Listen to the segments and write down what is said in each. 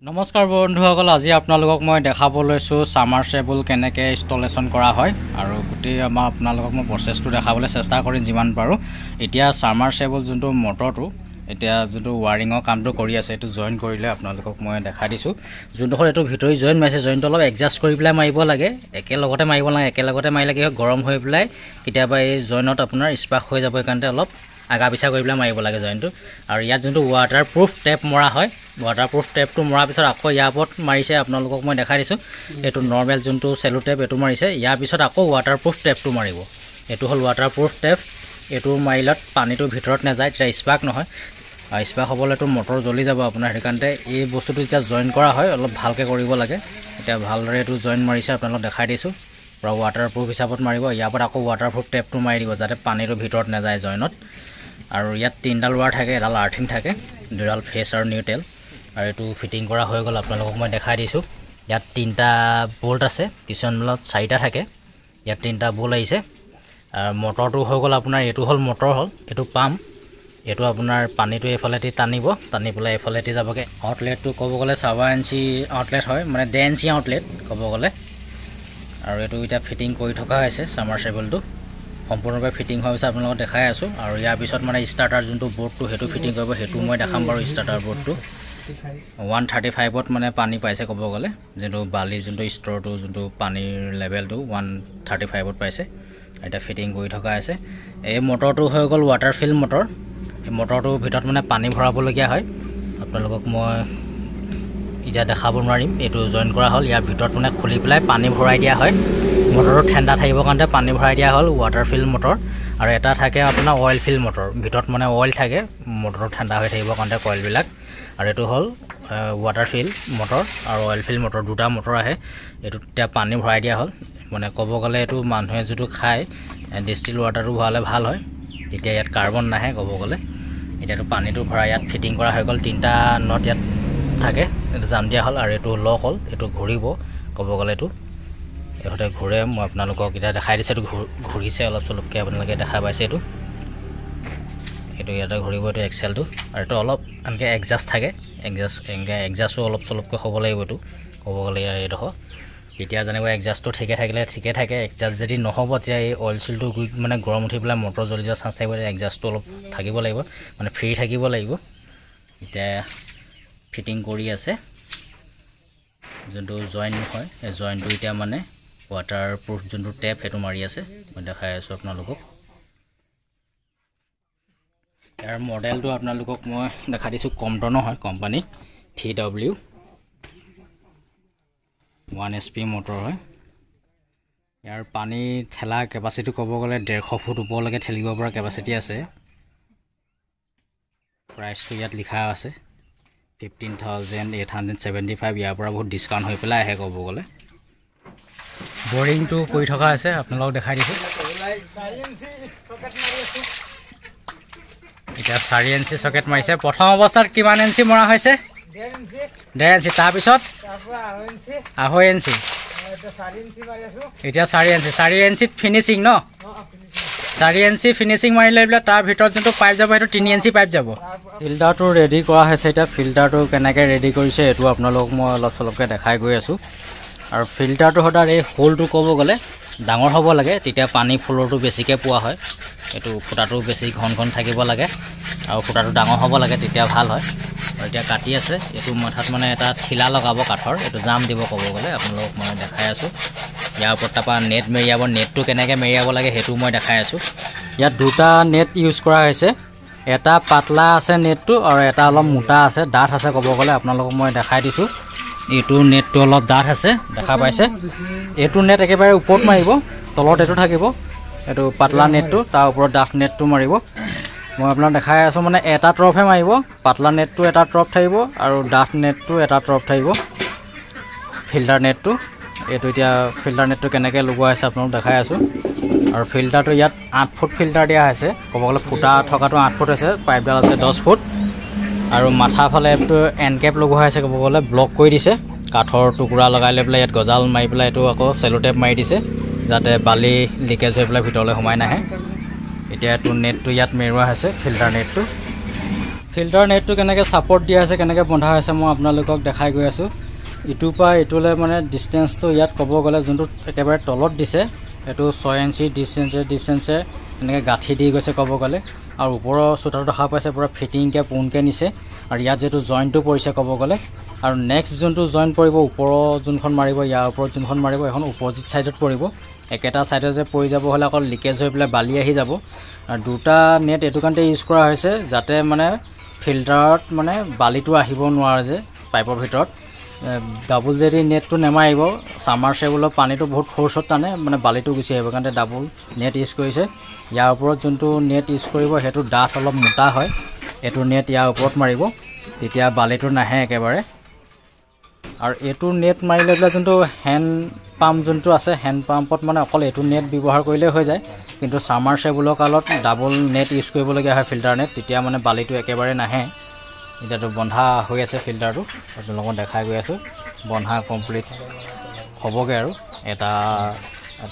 নমস্কাৰ বন্ধুসকল, আজি আপোনালোকক মই দেখাব লৈছোঁ সামাৰসেবল কেনেকৈ ইনষ্টলেশ্যন কৰা হয় আৰু গোটেই আপোনালোকক মই প্ৰচেছটো দেখাবলৈ চেষ্টা কৰিম যিমান পাৰোঁ। এতিয়া সামাৰসেবল যোনটো মটৰটো এতিয়া যোনটো ৱাৰিঙৰ কামটো কৰি আছে এইটো জইন কৰিলে আপোনালোকক মই দেখাই দিছোঁ। যোনটো হ'ল এইটো ভিতৰি জইন মাৰিছে, জইনটো অলপ এডজাষ্ট কৰি পেলাই মাৰিব লাগে, একেলগতে মাৰিব লাগে। একেলগতে মাৰিলে কি হয় গৰম হৈ পেলাই কেতিয়াবা এই জইনত আপোনাৰ স্পাৰ্ক হৈ যাব, সেইকাৰণে অলপ আগা পিছা কৰি পেলাই মাৰিব লাগে জইনটো। আৰু ইয়াত যোনটো ৱাটাৰপ্ৰুফ টেপ মৰা হয়, ৱাটাৰপ্ৰুফ টেপটো মৰাৰ পিছত আকৌ ইয়াৰ ওপৰত মাৰিছে, আপোনালোকক মই দেখাই দিছোঁ। এইটো নৰ্মেল যোনটো চেলো টেপ এইটো মাৰিছে, ইয়াৰ পিছত আকৌ ৱাটাৰপ্ৰুফ টেপটো মাৰিব। এইটো হ'ল ৱাটাৰপ্ৰুফ টেপ, এইটো মাৰিলত পানীটো ভিতৰত নাযায়, তেতিয়া স্পাৰ্ক নহয়। আৰু স্পাৰ্ক হ'বলৈতো মটৰ জ্বলি যাব আপোনাৰ, সেইকাৰণে এই বস্তুটো যেতিয়া জইন কৰা হয় অলপ ভালকৈ কৰিব লাগে। এতিয়া ভালদৰে এইটো জইন মাৰিছে, আপোনালোকক দেখাই দিছোঁ। পূৰা ৱাটাৰপ্ৰুফ হিচাপত মাৰিব, ইয়াৰ পৰা আকৌ ৱাটাৰপ্ৰুফ টেপটো মাৰি দিব যাতে পানীটো ভিতৰত নাযায় জইনত। আৰু ইয়াত 3ডাল ৱাৰ থাকে, এডাল আৰ্থিং থাকে, 2ডাল ফেচ আৰু নিউট্ৰেল। আৰু এইটো ফিটিং কৰা হৈ গ'ল, আপোনালোকক মই দেখাই দিছোঁ। ইয়াত 3টা বল্ট আছে, কিছুমানত 4টা থাকে। ইয়াত 3টা বল্ট আহিছে। আৰু মটৰটো হৈ গ'ল আপোনাৰ, এইটো হ'ল মটৰ হ'ল, এইটো পাম্প। এইটো আপোনাৰ পানীটো এইফালেদি টানিব, টানি পেলাই এইফালেদি যাবগৈ। আউটলেটটো ক'ব গ'লে 4 ইঞ্চি আউটলেট হয়, মানে 1.5 ইঞ্চি আউটলেট ক'ব গ'লে। আৰু এইটো এতিয়া ফিটিং কৰি থকা হৈছে সামাৰসেবলটো, সম্পূৰ্ণভাৱে ফিটিং হোৱাৰ পিছত আপোনালোকক দেখাই আছোঁ। আৰু ইয়াৰ পিছত মানে ষ্টাৰ্টাৰ যোনটো বৰ্ডটো সেইটো ফিটিং কৰিব, সেইটো মই দেখাম বাৰু। ষ্টাৰ্টাৰ বৰ্ডটো 135ত মানে পানী পাইছে ক'ব গ'লে, যোনটো বালি যোনটো ষ্ট'ৰটো যোনটো পানীৰ লেভেলটো 135ত পাইছে। এতিয়া ফিটিং কৰি থকা আছে। এই মটৰটো হৈ গ'ল ৱাটাৰ ফিল মটৰ। এই মটৰটোৰ ভিতৰত মানে পানী ভৰাবলগীয়া হয়, আপোনালোকক মই এতিয়া দেখাব নোৱাৰিম। এইটো জইন কৰা হ'ল, ইয়াৰ ভিতৰত মানে খুলি পেলাই পানী ভৰাই দিয়া হয়। মটৰটো ঠাণ্ডা থাকিবৰ কাৰণে পানী ভৰাই দিয়া হ'ল, ৱাটাৰ ফিল মটৰ। আৰু এটা থাকে আপোনাৰ অইল ফিল মটৰ, ভিতৰত মানে অইল থাকে, মটৰটো ঠাণ্ডা হৈ থাকিবৰ কাৰণে কইলবিলাক। আৰু এইটো হ'ল ৱাটাৰ ফিল মটৰ আৰু অইল ফিল মটৰ, 2টা মটৰ আহে। এইটোত এতিয়া পানী ভৰাই দিয়া হ'ল। মানে ক'ব গ'লে এইটো মানুহে যিটো খায় ডিষ্টিল ৱাটাৰটো ভৰালে ভাল হয়, তেতিয়া ইয়াত কাৰ্বন নাহে ক'ব গ'লে। এতিয়াতো পানীটো ভৰাই ইয়াত ফিটিং কৰা হৈ গ'ল, 3টা নট ইয়াত থাকে, এইটো জাম দিয়া হ'ল। আৰু এইটো লক হ'ল, এইটো ঘূৰিব ক'ব গ'লে। এইটো ইহঁতে ঘূৰে, মই আপোনালোকক এতিয়া দেখাই দিছোঁ। এইটো ঘূৰিছে অলপ চলপকৈ, আপোনালোকে দেখা পাইছে। এইটো ইয়াতে ঘূৰিব, এইটো এক্সেলটো। আৰু এইটো অলপ এনেকৈ এডজাষ্ট থাকে, এডজাষ্টো অলপ চলপকৈ হ'ব লাগিব এইটো ক'ব গ'লে। এইডোখৰ এতিয়া যেনেকৈ এডজাষ্টটো ঠিকে থাকিলে ঠিকে থাকে, এডজাষ্ট যদি নহ'ব তেতিয়া এই অইল চিলটো মানে গৰম উঠি পেলাই মটৰ জ্বলি যোৱাৰ চান্স থাকিব। এডজাষ্টটো অলপ থাকিব লাগিব, মানে ফ্ৰী থাকিব লাগিব। এতিয়া ফিটিং কৰি আছে, যোনটো জইন হয় এই জইনটো এতিয়া মানে ৱাটাৰপ্ৰুফ যোনটো টেপ সেইটো মাৰি আছে, মই দেখাই আছোঁ আপোনালোকক। ইয়াৰ মডেলটো আপোনালোকক মই দেখাই দিছোঁ, কম্পটনৰ হয় কোম্পানী, 3W 1 HP মটৰ হয়। ইয়াৰ পানী ঠেলা কেপাচিটি ক'ব গ'লে 150 ফুট ওপৰলৈকে ঠেলিব পৰা কেপাচিটি আছে। প্ৰাইচটো ইয়াত লিখা আছে 15,875। ইয়াৰ পৰা বহুত ডিছকাউণ্ট হৈ পেলাই আহে ক'ব গ'লে। বৰিংটো কৰি থকা আছে, আপোনালোকক দেখাই দিছোঁ। এতিয়া 4 ইঞ্চি চকেট মাৰিছে। প্ৰথম অৱস্থাত কিমান ইঞ্চি মৰা হৈছে? 1.5 ইঞ্চি। তাৰপিছত 2.5 ইঞ্চি, এতিয়া 4 ইঞ্চি। 4 ইঞ্চিত ফিনিচিং ন? 4 ইঞ্চি ফিনিচিং মাৰি লৈ পেলাই তাৰ ভিতৰত যোনটো পাইপ যাব সেইটো 3 ইঞ্চি পাইপ যাব। ফিল্টাৰটো ৰেডি কৰা হৈছে। এতিয়া ফিল্টাৰটো কেনেকৈ ৰেডি কৰিছে এইটো আপোনালোকক মই অলপ চলপকৈ দেখাই গৈ আছোঁ। আৰু ফিল্টাৰটো সদায় এই হোলটো ক'ব গ'লে ডাঙৰ হ'ব লাগে, তেতিয়া পানী ফ্ল'ৰটো বেছিকৈ পোৱা হয়। এইটো ফুটাটো বেছি ঘন থাকিব লাগে আৰু ফুটাটো ডাঙৰ হ'ব লাগে, তেতিয়া ভাল হয়। আৰু এতিয়া কাটি আছে, এইটো মাথাত মানে এটা ঠিলা লগাব কাঠৰ, এইটো জাম দিব ক'ব গ'লে, আপোনালোকক মই দেখাই আছোঁ। ইয়াৰ ওপৰত তাৰপৰা নেট মেৰিয়াব, নেটটো কেনেকৈ মেৰিয়াব লাগে সেইটো মই দেখাই আছোঁ। ইয়াত 2টা নেট ইউজ কৰা হৈছে, এটা পাতলা আছে নেটটো আৰু এটা অলপ মোটা আছে, ডাঠ আছে ক'ব গ'লে। আপোনালোকক মই দেখাই দিছোঁ। এইটো নেটটো অলপ ডাঠ আছে, দেখা পাইছে। এইটো নেট একেবাৰে ওপৰত মাৰিব, তলত এইটো থাকিব, এইটো পাতলা নেটটো, তাৰ ওপৰত ডাঠ নেটটো মাৰিব। মই আপোনাক দেখাই আছোঁ, মানে এটা তৰফহে মাৰিব, পাতলা নেটটো এটা তৰফ থাকিব আৰু ডাঠ নেটটো এটা তৰফ থাকিব, ফিল্টাৰ নেটটো। এইটো এতিয়া ফিল্টাৰ নেটটো কেনেকৈ লগোৱা হৈছে আপোনালোক দেখাই আছোঁ। আৰু ফিল্টাৰটো ইয়াত 8 ফুট ফিল্টাৰ দিয়া হৈছে ক'ব গ'লে। ফুটা থকাটো 8 ফুট আছে, পাইপডাল আছে 10 ফুট। আৰু মাথা ফালে এইটো এন কেপ লগোৱা হৈছে ক'ব গ'লে, ব্লক কৰি দিছে, কাঠৰ টুকুৰা লগাই লৈ পেলাই ইয়াত গজাল মাৰি পেলাই এইটো আকৌ চেলো টেপ মাৰি দিছে যাতে বালি লিকেজ হৈ পেলাই ভিতৰলৈ সোমাই নাহে। এতিয়া এইটো নেটটো ইয়াত মেৰুৱা হৈছে, ফিল্টাৰ নেটটো। ফিল্টাৰ নেটটো কেনেকৈ ছাপৰ্ট দিয়া আছে কেনেকৈ বন্ধা হৈছে মই আপোনালোকক দেখাই গৈ আছোঁ ইটোৰ পৰা ইটোলৈ মানে ডিষ্টেঞ্চটো ইয়াত ক'ব গ'লে যোনটো একেবাৰে তলত দিছে এইটো 6 ইঞ্চি ডিষ্টেঞ্চে এনেকৈ গাঁঠি দি গৈছে ক'ব গ'লে আৰু ওপৰৰ চোতাটো দেখা পাইছে পুৰা ফিটিংকৈ পোনকৈ নিছে আৰু ইয়াত যিটো জইণ্টটো পৰিছে ক'ব গ'লে আৰু নেক্সট যোনটো জইণ্ট পৰিব ওপৰৰ যোনখন মাৰিব ইয়াৰ ওপৰত যোনখন মাৰিব এখন অপজিট ছাইডত পৰিব একেটা ছাইডত যে পৰি যাব হ'লে অকল লিকেজ হৈ পেলাই বালি আহি যাব আৰু দুটা নেট এইটো কাৰণতে ইউজ কৰা হৈছে যাতে মানে ফিল্টাৰত মানে বালিটো আহিব নোৱাৰে যে পাইপৰ ভিতৰত ডাবল যদি নেটটো নেমাৰিব সামাৰচেবলৰ পানীটো বহুত ফ'ৰ্চত টানে মানে বালিটো গুচি আহিব কাৰণে ডাবল নেট ইউজ কৰিছে ইয়াৰ ওপৰত যোনটো নেট ইউজ কৰিব সেইটো ডাঠ অলপ মোটা হয় এইটো নেট ইয়াৰ ওপৰত মাৰিব তেতিয়া বালিটো নাহে একেবাৰে আৰু এইটো নেট মাৰিলে পেলাই যোনটো হেণ্ড পাম্প যোনটো আছে হেণ্ড পাম্পত মানে অকল এইটো নেট ব্যৱহাৰ কৰিলে হৈ যায় কিন্তু সামাৰচেবলৰ কালত ডাবল নেট ইউজ কৰিবলগীয়া হয় ফিল্টাৰ নেট তেতিয়া মানে বালিটো একেবাৰে নাহে এতিয়াতো বন্ধা হৈ আছে ফিল্টাৰটো আপোনালোকক দেখাই গৈ আছোঁ বন্ধা কমপ্লিট হ'বগৈ আৰু এটা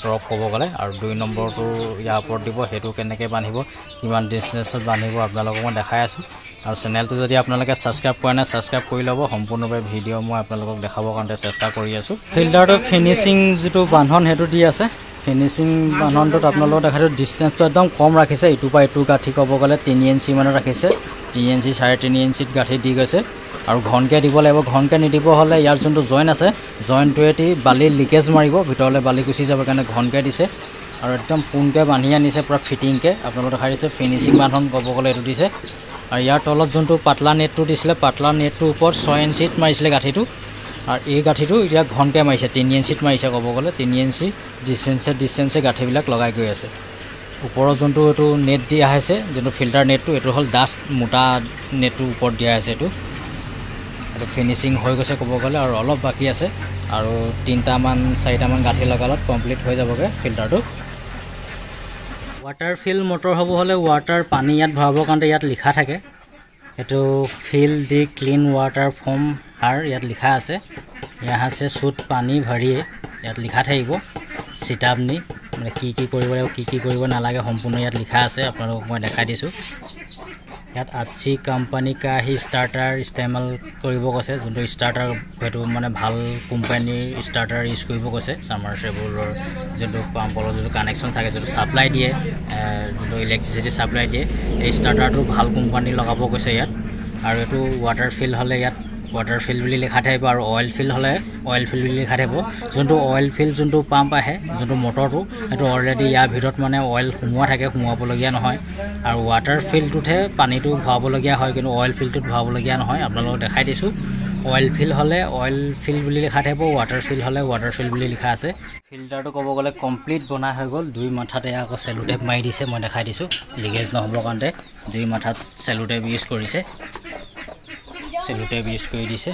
ড্ৰপ ক'ব গ'লে আৰু 2 নম্বৰটো ইয়াৰ ওপৰত দিব সেইটো কেনেকৈ বান্ধিব কিমান ডিষ্টেঞ্চত বান্ধিব আপোনালোকক মই দেখাই আছোঁ আৰু চেনেলটো যদি আপোনালোকে ছাবস্ক্ৰাইব কৰা নাই ছাবস্ক্ৰাইব কৰি ল'ব সম্পূৰ্ণভাৱে ভিডিঅ' মই আপোনালোকক দেখাবৰ কাৰণে চেষ্টা কৰি আছোঁ ফিল্টাৰটো ফিনিচিং যিটো বান্ধন সেইটো দি আছে ফিনিচিং বান্ধনটোত আপোনালোকক দেখাইছোঁ ডিষ্টেঞ্চটো একদম কম ৰাখিছে ইটোৰ পৰা ইটো গাঁঠি ক'ব গ'লে 3 ইঞ্চি মানত ৰাখিছে 3 ইঞ্চি 3.5 ইঞ্চিত গাঁঠি দি গৈছে আৰু ঘনকৈ দিব লাগিব ঘনকৈ নিদিব হ'লে ইয়াৰ যোনটো জইণ্ট আছে জইণ্টটোৱেদি বালি লিকেজ মাৰিব ভিতৰলৈ বালি গুচি যাব কাৰণে ঘনকৈ দিছে আৰু একদম পোনকৈ বান্ধি আনিছে পূৰা ফিটিংকৈ আপোনালোকক দেখাই দিছে ফিনিচিং বান্ধন ক'ব গ'লে এইটো দিছে আৰু ইয়াৰ তলত যোনটো পাতলা নেটটো দিছিলে পাতলা নেটটোৰ ওপৰত 6 ইঞ্চিত মাৰিছিলে গাঁঠিটো আৰু এই গাঁঠিটো এতিয়া ঘনকৈ মাৰিছে 3 ইঞ্চিত মাৰিছে ক'ব গ'লে 3 ইঞ্চি ডিষ্টেঞ্চে গাঁঠিবিলাক লগাই গৈ আছে ওপৰৰ যোনটো এইটো নেট দিয়া হৈছে যোনটো ফিল্টাৰ নেটটো এইটো হ'ল ডাঠ মোটা নেটটোৰ ওপৰত দিয়া হৈছে এইটো ফিনিচিং হৈ গৈছে ক'ব গ'লে আৰু অলপ বাকী আছে আৰু 3টামান 4টামান গাঁঠি লগালত কমপ্লিট হৈ যাবগৈ ফিল্টাৰটো ৱাটাৰ ফিল মটৰ হ'ব হ'লে ৱাটাৰ পানী ইয়াত ভৰাবৰ কাৰণে ইয়াত লিখা থাকে এইটো ফিল দি ক্লিন ৱাটাৰ ফৰ্ম হাৰ ইয়াত লিখা আছে ইয়াত আছে চুট পানী ভৰিয়ে ইয়াত লিখা থাকিব চিটাপনি মানে কি কৰিব লাগিব কি কৰিব নালাগে সম্পূৰ্ণ ইয়াত লিখা আছে আপোনালোকক মই দেখাই দিছোঁ ইয়াত আচ্ছি কোম্পানী কা হি ষ্টাৰ্টাৰ ইস্তেমাল কৰিব কৈছে যোনটো ষ্টাৰ্টাৰ সেইটো মানে ভাল কোম্পানীৰ ষ্টাৰ্টাৰ ইউজ কৰিব কৈছে সামাৰচেবলৰ যোনটো পাম্পৰ যোনটো কানেকশ্যন থাকে যোনটো ছাপ্লাই দিয়ে যোনটো ইলেক্ট্ৰিচিটি ছাপ্লাই দিয়ে এই ষ্টাৰ্টাৰটো ভাল কোম্পানী লগাব কৈছে ইয়াত আৰু এইটো ৱাটাৰ ফিল হ'লে ইয়াত ৱাটাৰ ফিল বুলি লিখা থাকিব আৰু অইল ফিল হ'লে অইল ফিল বুলি লিখা থাকিব যোনটো অইল ফিল যোনটো পাম্প আহে যোনটো মটৰটো সেইটো অলৰেডি ইয়াৰ ভিতৰত মানে অইল সোমোৱা থাকে সোমোৱাবলগীয়া নহয় আৰু ৱাটাৰ ফিলটোতহে পানীটো ভৰাবলগীয়া হয় কিন্তু অইল ফিলটোত ভৰাবলগীয়া নহয় আপোনালোকক দেখাই দিছোঁ অইল ফিল হ'লে অইল ফিল বুলি লিখা থাকিব ৱাটাৰ ফিল হ'লে ৱাটাৰ ফিল বুলি লিখা আছে ফিল্টাৰটো ক'ব গ'লে কমপ্লিট বনাই হৈ গ'ল 2 মাথাতে আকৌ চেলোটেপ মাৰি দিছে মই দেখাই দিছোঁ লিকেজ নহ'বৰ কাৰণে 2 মাথাত চেলোটেপ ইউজ কৰিছে চেলোটেপ ইউজ কৰি দিছে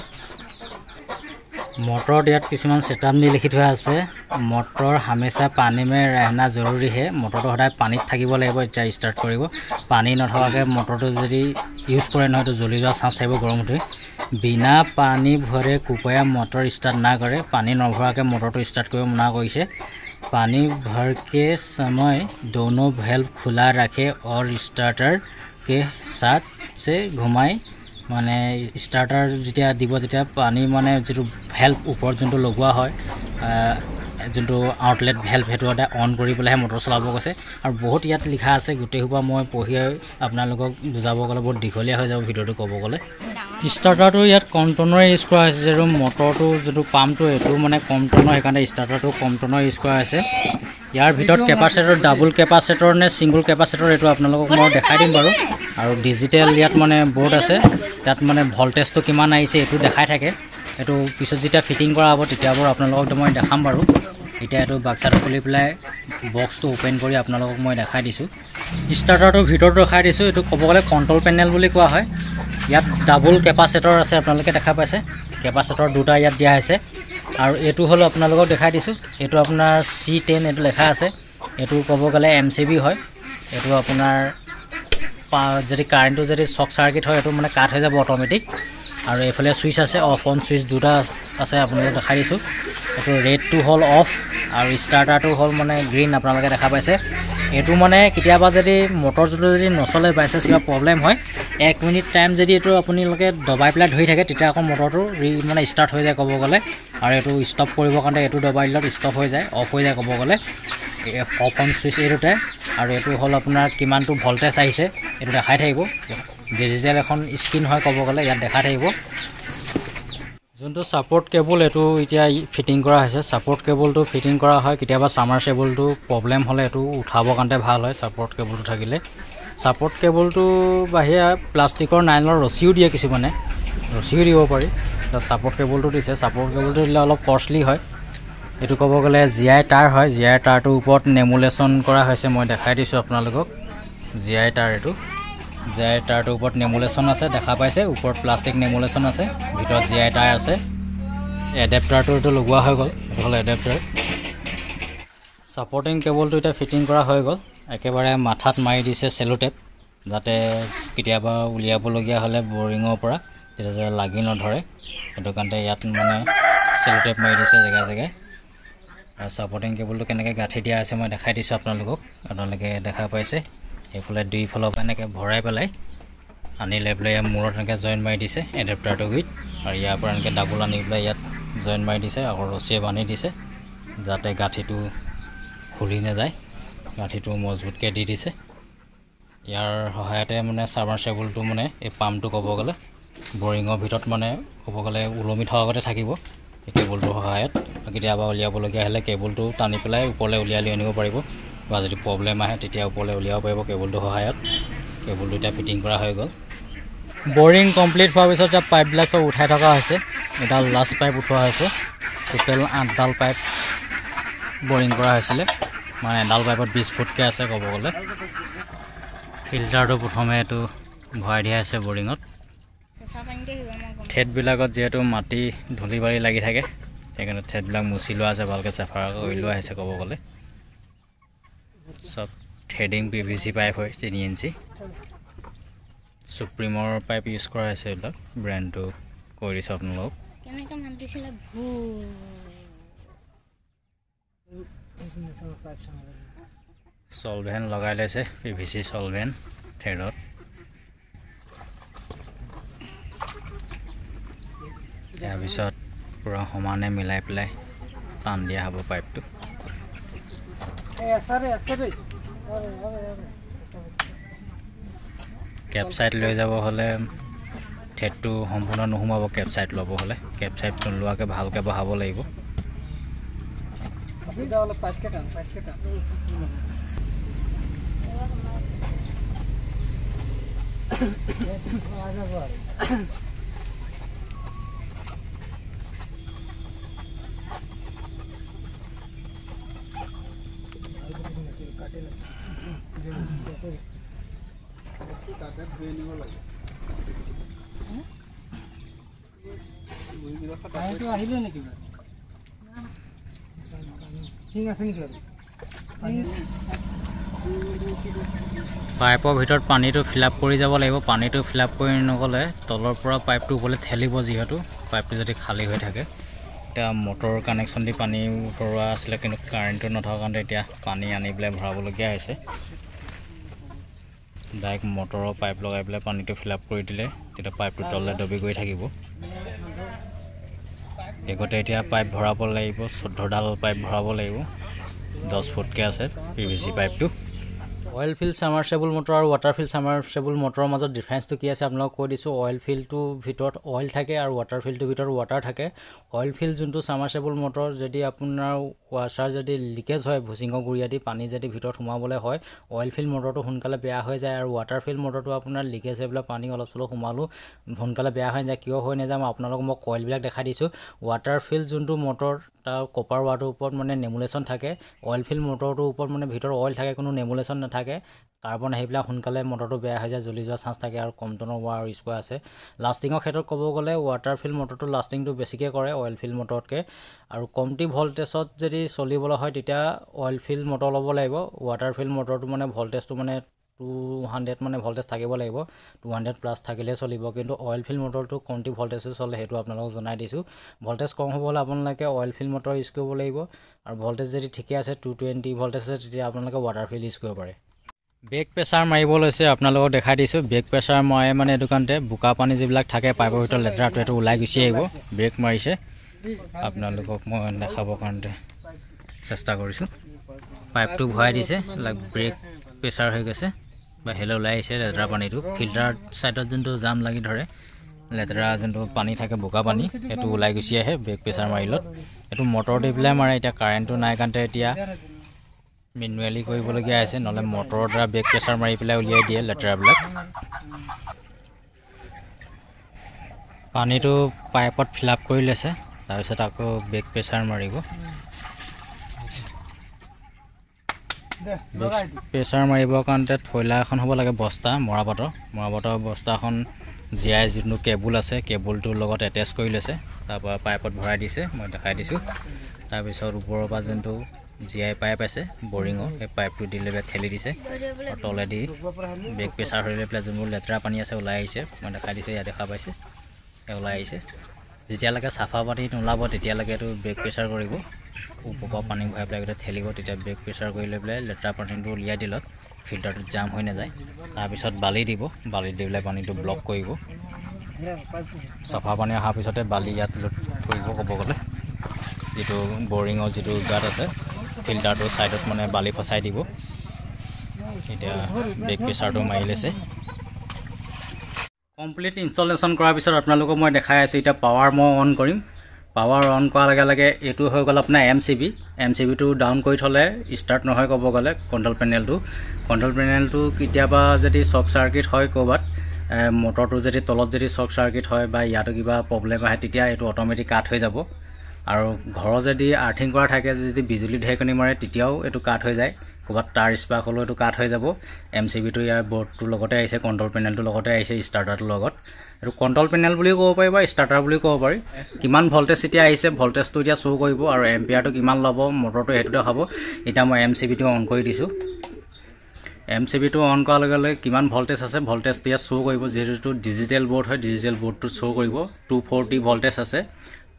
মটৰত ইয়াত কিছুমান ছেটআপ নি লিখি থোৱা আছে মটৰ হামেশা পানী মে रहना জৰুৰী হে মটৰটো সদায় পানীত থাকিব লাগিব এতিয়া ষ্টাৰ্ট কৰিব পানী নথকাকৈ মটৰটো যদি ইউজ কৰে নহয় তো জ্বলি যোৱা চান্স থাকিব গৰম উঠি বিনা পানী ভৰে কুপয়া মটৰ ষ্টাৰ্ট না কৰে পানী নভৰাকৈ মটৰটো ষ্টাৰ্ট কৰিব মনা কৰিছে पानी भर के समय दोनों वेल्व खुला रखें और स्टार्टर के साथ से घुमाएं माने स्टार्टर जेतिया দিব তেতিয়া পানী মানে যেটো ভেলভ ওপৰ যোনটো লগোৱা হয় যোনটো আউটলেট ভেলভ হেটো এটা অন কৰি পেলাহে মটৰ চলাব কৈছে আৰু বহুত ইয়াত লিখা আছে গুটেই হুবা মই পঢ়ি আপোনালোকক বুজাব গলে বহুত দীঘলীয়া হৈ যাব ভিডিওটো ক'ব গলে স্টাৰ্টাৰটো ইয়াত কমটনৰ ইউজ কৰা হৈছে যেটো মটৰটো যেটো পাম্পটো এটো মানে কমটনৰ হেকাৰণে স্টাৰ্টাৰটো কমটনৰ ইউজ কৰা হৈছে ইয়াৰ ভিতৰত কেপাচিটৰ ডাবল কেপাচিটৰ নে সিঙ্গল কেপাচিটৰ এটো আপোনালোকক মই দেখাই দিম বাৰু আৰু ডিজিটেল ইয়াত মানে বোৰ্ড আছে তাত মানে ভল্টেজটো কিমান আহিছে এটো দেখাই থাকে এটো পিছত যেতিয়া ফিটিং কৰা হ'ব তেতিয়া বৰ আপোনালোকক মই দেখাম বাৰু এটা এটো বাক্সাটো খুলি পেলাই বক্সটো ওপেন কৰি আপোনালোকক মই দেখাই দিছো স্টাৰ্টাৰটো ভিতৰত দেখাই দিছো এটো ক'ব গলে কন্ট্ৰোল পেনেল বুলি কোৱা হয় ইয়াত ডাবল কেপাচিটৰ আছে আপোনালোকে দেখা পাইছে কেপাচিটৰ দুটা ইয়াত দিয়া আছে আৰু এটো হলো আপোনালোকক দেখাই দিছো এটো আপোনাৰ C10 এটো লেখা আছে এটো ক'ব গলে MCB হয় এটো আপোনাৰ যদি কাৰেন্টটো যদি শক সাৰ্কিট হয় এটো মানে কাট হৈ যাব অটোমেটিক আৰু এফালে সুইচ আছে অফ অন সুইচ দুটা আছে আপোনালোকক দেখাই দিছো এটো ৰেড টু হল অফ আৰু স্টাৰ্টাৰটো হল মানে গ্ৰীন আপোনালোকে দেখা পাইছে এইটো মানে কেতিয়াবা যদি মটৰ যোনটো যদি নচলে বাই চান্স কিবা প্ৰব্লেম হয় 1 মিনিট টাইম যদি এইটো আপোনালোকে দবাই পেলাই ধৰি থাকে তেতিয়া আকৌ মটৰটো মানে ষ্টাৰ্ট হৈ যায় ক'ব গ'লে আৰু এইটো ষ্টপ কৰিবৰ কাৰণে এইটো দবাই দিলত ষ্টপ হৈ যায় অফ হৈ যায় ক'ব গ'লে অফ অন চুইচ এইটোতে আৰু এইটো হ'ল আপোনাৰ কিমানটো ভল্টেজ আহিছে এইটো দেখাই থাকিব ডিজিটেল এখন স্ক্ৰীন হয় ক'ব গ'লে ইয়াত দেখাই থাকিব যোনটো ছাপৰ্ট কেবল এইটো এতিয়া ফিটিং কৰা হৈছে ছাপৰ্ট কেবলটো ফিটিং কৰা হয় কেতিয়াবা সামাৰচেবলটো প্ৰব্লেম হ'লে এইটো উঠাবৰ কাৰণে ভাল হয় ছাপৰ্ট কেবলটো থাকিলে ছাপৰ্ট কেবলটো বাহিৰে প্লাষ্টিকৰ নাইলৰ ৰছীও দিয়ে কিছুমানে ৰছীও দিব পাৰি ছাপৰ্ট কেবলটো দিছে ছাপৰ্ট কেবলটো দিলে অলপ কষ্টলি হয় এইটো ক'ব গ'লে জিআই তাঁৰ হয় জিআই তাঁৰটোৰ ওপৰত নেমুলেশ্যন কৰা হৈছে মই দেখাই দিছোঁ আপোনালোকক জিআই তাঁৰ এইটো জিআই তাঁৰটোৰ ওপৰত নেমুলেশ্যন আছে দেখা পাইছে ওপৰত প্লাষ্টিক নেমুলেশ্যন আছে ভিতৰত জিআই তাঁৰ আছে এডেপ্টাৰটো লগোৱা হৈ গ'ল এইটো হ'ল এডেপ্টাৰ ছাপৰ্টিং কেবলটো এতিয়া ফিটিং কৰা হৈ গ'ল একেবাৰে মাথাত মাৰি দিছে চেলোটেপ যাতে কেতিয়াবা উলিয়াবলগীয়া হ'লে বৰিঙৰ পৰা তেতিয়া লাগি নধৰে সেইটো কাৰণে ইয়াত মানে চেলোটেপ মাৰি দিছে জেগাই জেগাই আৰু ছাপৰ্টিং কেবলটো কেনেকৈ গাঁঠি দিয়া আছে মই দেখাই দিছোঁ আপোনালোকে দেখা পাইছে এইফালে দুইফালৰ পৰা এনেকৈ ভৰাই পেলাই আনি লৈ পেলাই ইয়াৰ মূৰত এনেকৈ জইন মাৰি দিছে এডেপ্টাৰটো উইথ আৰু ইয়াৰ পৰা এনেকৈ ডাবল আনি পেলাই ইয়াত জইন মাৰি দিছে আকৌ ৰছীয়ে বান্ধি দিছে যাতে গাঁঠিটো খুলি নাযায় গাঁঠিটো মজবুতকৈ দি দিছে ইয়াৰ সহায়তে মানে সাবমাৰ্চিবলটো মানে এই পাম্পটো ক'ব গ'লে বৰিঙৰ ভিতৰত মানে ক'ব গ'লে ওলমি থকাগতে থাকিব এই কেবলটোৰ সহায়ত কেতিয়াবা উলিয়াবলগীয়া হ'লে কেবলটো টানি পেলাই ওপৰলৈ উলিয়াই লৈ আনিব পাৰিব বা যদি প্ৰব্লেম আহে তেতিয়া ওপৰলৈ উলিয়াব পাৰিব কেবলটোৰ সহায়ত কেবলটো এতিয়া ফিটিং কৰা হৈ গ'ল বৰিং কমপ্লিট হোৱাৰ পিছত এতিয়া পাইপবিলাক চব উঠাই থকা হৈছে এডাল লাষ্ট পাইপ উঠোৱা হৈছে টোটেল 8ডাল পাইপ বৰিং কৰা হৈছিলে মানে এডাল পাইপত 20 ফুটকৈ আছে ক'ব গ'লে ফিল্টাৰটো প্ৰথমে এইটো ভৰাই দিয়া আছে বৰিঙত ঠেটবিলাকত যিহেতু মাটি ধূলি বালি লাগি থাকে সেইকাৰণে ঠেটবিলাক মুচি লোৱা আছে ভালকৈ চাফা কৰি লোৱা হৈছে ক'ব গ'লে সব থ্ৰেডিং PVC পাইপ হয় 3 ইঞ্চি সুপ্ৰিমৰ পাইপ ইউজ কৰা হৈছে এইবিলাক ব্ৰেণ্ডটো কৈ দিছোঁ আপোনালোকক সলভেন লগাই লৈছে PVC সলভেন থ্ৰেডত তাৰপিছত পুৰা সমানে মিলাই পেলাই টান দিয়া হ'ব পাইপটো কেপ চাইড লৈ যাব হ'লে থ্ৰেডটো সম্পূৰ্ণ নোসোমাব কেপ চাইড ল'ব হ'লে কেপ চাইড নোলোৱাকৈ ভালকৈ বহাব লাগিব আহিলে নেকি পাইপৰ ভিতৰত পানীটো ফিল আপ কৰি যাব লাগিব পানীটো ফিল আপ কৰি নগ'লে তলৰ পৰা পাইপটো ওপৰলৈ ঠেলিব যিহেতু পাইপটো যদি খালী হৈ থাকে এতিয়া মটৰৰ কানেকশ্যন দি পানী উতৰোৱা আছিলে কিন্তু কাৰেণ্টটো নথকাৰ কাৰণে এতিয়া পানী আনি পেলাই ভৰাবলগীয়া হৈছে ডাইৰেক্ট মটৰৰ পাইপ লগাই পেলাই পানীটো ফিল আপ কৰি দিলে তেতিয়া পাইপটো তললৈ দবি গৈ থাকিব এগতে এতিয়া পাইপ ভৰাব লাগিব 14ডাল পাইপ ভৰাব লাগিব 10 ফুটকৈ আছে PVC পাইপটো অইল ফিল্ড সাবমাৰ্চিবল মটৰ আৰু ৱাটাৰ ফিল্ড সাবমাৰ্চিবল মটৰৰ মাজত ডিফাৰেন্সটো কি আছে আপোনালোকক কৈ দিছোঁ অইল ফিল্ডটোৰ ভিতৰত অইল থাকে আৰু ৱাটাৰ ফিল্ডটোৰ ভিতৰত ৱাটাৰ থাকে অইল ফিল্ড যোনটো সাবমাৰ্চিবল মটৰ যদি আপোনাৰ ৱাশ্বাৰ যদি লিকেজ হয় ভুচিঙৰ গুৰিয়া দি পানী যদি ভিতৰত সোমাবলৈ হয় অইল ফিল্ড মটৰটো সোনকালে বেয়া হৈ যায় আৰু ৱাটাৰ ফিল্ড মটৰটো আপোনাৰ লিকেজ হৈ পেলাই পানী অলপ চলপ সোমালেও সোনকালে বেয়া হৈ যায় কিয় হৈ নাযায় মই আপোনালোকক মই কইলবিলাক দেখাই দিছোঁ ৱাটাৰ ফিল্ড যোনটো মটৰ তাৰ কপাৰ ৱাৰটোৰ ওপৰত মানে নেমুলেশ্যন থাকে অইল ফিল্ড মটৰটোৰ ওপৰত মানে ভিতৰত অইল থাকে কোনো নেমুলেশ্যন নাথাকে কাৰ্বন আহি পেলাই সোনকালে মটৰটো বেয়া হৈ যায় জ্বলি যোৱা চান্স থাকে আৰু কম টনৰ ৱাৰ ইউজ কৰা আছে লাষ্টিঙৰ ক্ষেত্ৰত ক'ব গ'লে ৱাটাৰ ফিল্ড মটৰটো লাষ্টিংটো বেছিকৈ কৰে অইল ফিল্ড মটৰতকৈ আৰু কমটি ভল্টেজত যদি চলিবলৈ হয় তেতিয়া অইল ফিল্ড মটৰ ল'ব লাগিব ৱাটাৰ ফিল্ড মটৰটো মানে ভল্টেজটো মানে 200 মানে ভল্টেজ থাকিব লাগিব 200 প্লাছ থাকিলে চলিব কিন্তু অইল ফিল্ড মটৰটো কমটি ভল্টেজে চলে সেইটো আপোনালোকক জনাই দিছোঁ ভল্টেজ কম হ'ব হ'লে আপোনালোকে অইল ফিল্ড মটৰ ইউজ কৰিব লাগিব আৰু ভল্টেজ যদি ঠিকে আছে 220 ভল্টেজ আছে তেতিয়া আপোনালোকে ৱাটাৰ ফিল্ড ইউজ কৰিব পাৰে ব্ৰেক প্ৰেছাৰ মাৰিব লৈছে আপোনালোকক দেখাই দিছোঁ ব্ৰেক প্ৰেছাৰ মই মানে এই দোকানতে বোকা পানী যিবিলাক থাকে পাইপৰ ভিতৰত লেতেৰাটো সেইটো ওলাই গুচি আহিব ব্ৰেক মাৰিছে আপোনালোকক মই দেখাবৰ কাৰণে চেষ্টা কৰিছোঁ পাইপটো ভৰাই দিছে লাইক ব্ৰেক প্ৰেছাৰ হৈ গৈছে বাহিৰলৈ ওলাই আহিছে লেতেৰা পানীটো ফিল্টাৰ ছাইডত যোনটো জাম লাগি ধৰে লেতেৰা যোনটো পানী থাকে বোকা পানী সেইটো ওলাই গুচি আহে ব্ৰেক প্ৰেছাৰ মাৰিলত এইটো মটৰ দি পেলাই মাৰে এতিয়া কাৰেণ্টটো নাই কাৰণে এতিয়া মেনুৱেলি কৰিবলগীয়া আছে নহ'লে মটৰৰ দ্বাৰা ব্ৰেক প্ৰেছাৰ মাৰি পেলাই উলিয়াই দিয়ে লেতেৰাবিলাক পানীটো পাইপত ফিল আপ কৰি লৈছে তাৰপিছত আকৌ ব্ৰেক প্ৰেছাৰ মাৰিব প্ৰেছাৰ মাৰিবৰ কাৰণে থৈলা এখন হ'ব লাগে বস্তা মৰাপাতৰ বস্তাখন জীয়াই যোনটো কেবুল আছে কেবুলটোৰ লগত এটেচ কৰি লৈছে তাৰপৰা পাইপত ভৰাই দিছে মই দেখাই দিছোঁ তাৰপিছত ওপৰৰ পৰা যোনটো জীয়াই পাইপ আছে বৰিঙৰ সেই পাইপটো দিলে ঠেলি দিছে তলেদি ব্ৰেক প্ৰেছাৰ হৈ লৈ পেলাই যোনবোৰ লেতেৰা পানী আছে ওলাই আহিছে মই দেখাই দিছোঁ ইয়াত দেখা পাইছে ওলাই আহিছে যেতিয়ালৈকে চাফা পানী নোলাব তেতিয়ালৈকে এইটো ব্ৰেক প্ৰেছাৰ কৰিব ওপৰৰ পৰা পানী ভৰাই পেলাই গোটেই ঠেলিব তেতিয়া ব্ৰেক প্ৰেছাৰ কৰি লৈ পেলাই লেতেৰা পানীটো উলিয়াই দিলত ফিল্টাৰটোত জাম হৈ নাযায় তাৰপিছত বালি দিব বালি দি পেলাই পানীটো ব্লক কৰিব চাফা পানী অহাৰ পিছতে বালি ইয়াত লোড কৰিব ক'ব গ'লে যিটো বৰিঙৰ যিটো গাঁত আছে ফিল্টাৰটো ছাইডত মানে বালি ফচাই দিব এতিয়া ব্ৰেক প্ৰেছাৰটো মাৰি লৈছে কমপ্লিট ইনষ্টলেশ্যন কৰাৰ পিছত আপোনালোকক মই দেখাই আছোঁ এতিয়া পাৱাৰ মই অন কৰিম পাৱাৰ অন কৰাৰ লগে লগে এইটো হৈ গ'ল আপোনাৰ এম চি বিটো ডাউন কৰি থ'লে ষ্টাৰ্ট নহয় ক'ব গ'লে কণ্ট্ৰল পেনেলটো কেতিয়াবা যদি শ্বৰ্ট চাৰ্কিট হয় ক'ৰবাত মটৰটো যদি তলত যদি শ্বৰ্ট চাৰ্কিট হয় বা ইয়াতো কিবা প্ৰব্লেম আহে তেতিয়া এইটো অট'মেটিক কাট হৈ যাব আৰু ঘৰৰ যদি আৰ্থিং কৰা থাকে যদি বিজুলী ঢেৰেকনি মাৰে তেতিয়াও এইটো কাট হৈ যায় ক'ৰবাত তাৰ স্পাৰ্ক হ'লেও এইটো কাট হৈ যাব এম চি বিটো ইয়াৰ বৰ্ডটোৰ লগতে আহিছে কণ্ট্ৰল পেনেলটোৰ লগতে আহিছে ষ্টাৰ্টাৰটোৰ লগত এইটো কণ্ট্ৰল পেনেল বুলিও ক'ব পাৰি বা ষ্টাৰ্টাৰ বুলিও ক'ব পাৰি কিমান ভল্টেজ এতিয়া আহিছে ভল্টেজটো এতিয়া শ্ব' কৰিব আৰু এম্পিয়াৰটো কিমান ল'ব মটৰটো সেইটো দেখাব এতিয়া মই এম চি বিটো অন কৰি দিছোঁ এম চি বিটো অন কৰাৰ লগে লগে কিমান ভল্টেজ আছে ভল্টেজটো ইয়াত শ্ব' কৰিব যিহেতু ডিজিটেল বৰ্ড হয় ডিজিটেল বৰ্ডটো শ্ব' কৰিব 240 ভল্টেজ আছে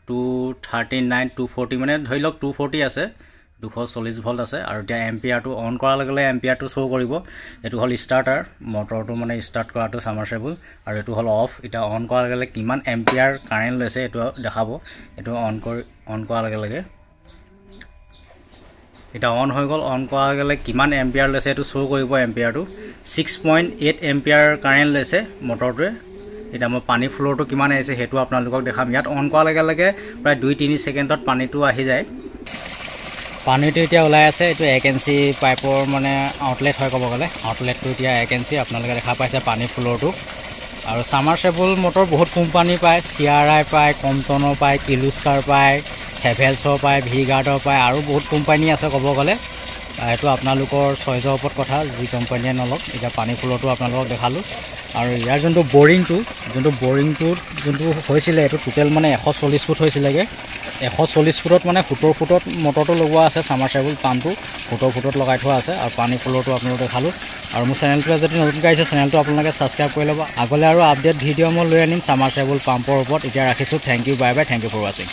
239 240 মানে ধৰি লওক 240 আছে 240 ভল্ট আছে আৰু এতিয়া এম্পিয়াৰটো অন কৰাৰ লগে লগে এম্পিয়াৰটো শ্ব' কৰিব এইটো হ'ল ষ্টাৰ্টাৰ মটৰটো মানে ষ্টাৰ্ট কৰাটো ছামাৰচেবল আৰু এইটো হ'ল অফ এতিয়া অন কৰাৰ লগে লগে কিমান এম্পিয়াৰ কাৰেণ্ট লৈছে এইটো দেখাব এইটো অন কৰাৰ লগে লগে এটা অন হৈ গ'ল অন কৰাৰ লগে লগে কিমান এম্পিয়াৰ লৈছে এইটো শ্ব' কৰিব এম্পিয়াৰটো 6.8 এম্পিয়াৰ কাৰেণ্ট লৈছে মটৰটোৱে এতিয়া মই পানী ফ্ল'ৰটো কিমান আহিছে সেইটো আপোনালোকক দেখাম ইয়াত অন কৰাৰ লগে লগে প্ৰায় 2-3 ছেকেণ্ডত পানীটো আহি যায় পানীটো এতিয়া ওলাই আছে এইটো 1 ইঞ্চি পাইপৰ মানে আউটলেট হয় ক'ব গ'লে আউটলেটটো এতিয়া 1 ইঞ্চি আপোনালোকে দেখা পাইছে পানী ফ্ল'ৰটো আৰু ছামাৰচেবল মটৰ বহুত কোম্পানী পায় CRI পায় কম্পটনৰ পায় কিলোস্কাৰ পায় হেভেলছৰ পায় ভি-গাৰ্ডৰ পায় আৰু বহুত কোম্পানী আছে ক'ব গ'লে এইটো আপোনালোকৰ চইজৰ ওপৰত কথা যি কোম্পানীয়ে নলওক এতিয়া পানী ফ্ল'ৰটো আপোনালোকক দেখালোঁ আৰু ইয়াৰ যোনটো বৰিংটোত যোনটো হৈছিলে এইটো টোটেল মানে 140 ফুট হৈছিলেগৈ 140 ফুটত মানে 70 ফুটত মটৰটো লগোৱা আছে ছামাৰচেবল পাম্পটো 70 ফুটত লগাই থোৱা আছে আৰু পানী ফ্ল'ৰটো আপোনালোকক দেখালোঁ আৰু মোৰ চেনেলটোৱে যদি নতুনকৈ আহিছে চেনেলটো আপোনালোকে ছাবস্ক্ৰাইব কৰি ল'ব আগলৈ আৰু আপডেট ভিডিঅ' মই লৈ আনিম ছামাৰচেবল পাম্পৰ ওপৰত এতিয়া ৰাখিছোঁ thank you bye bye thank you for ৱাচিং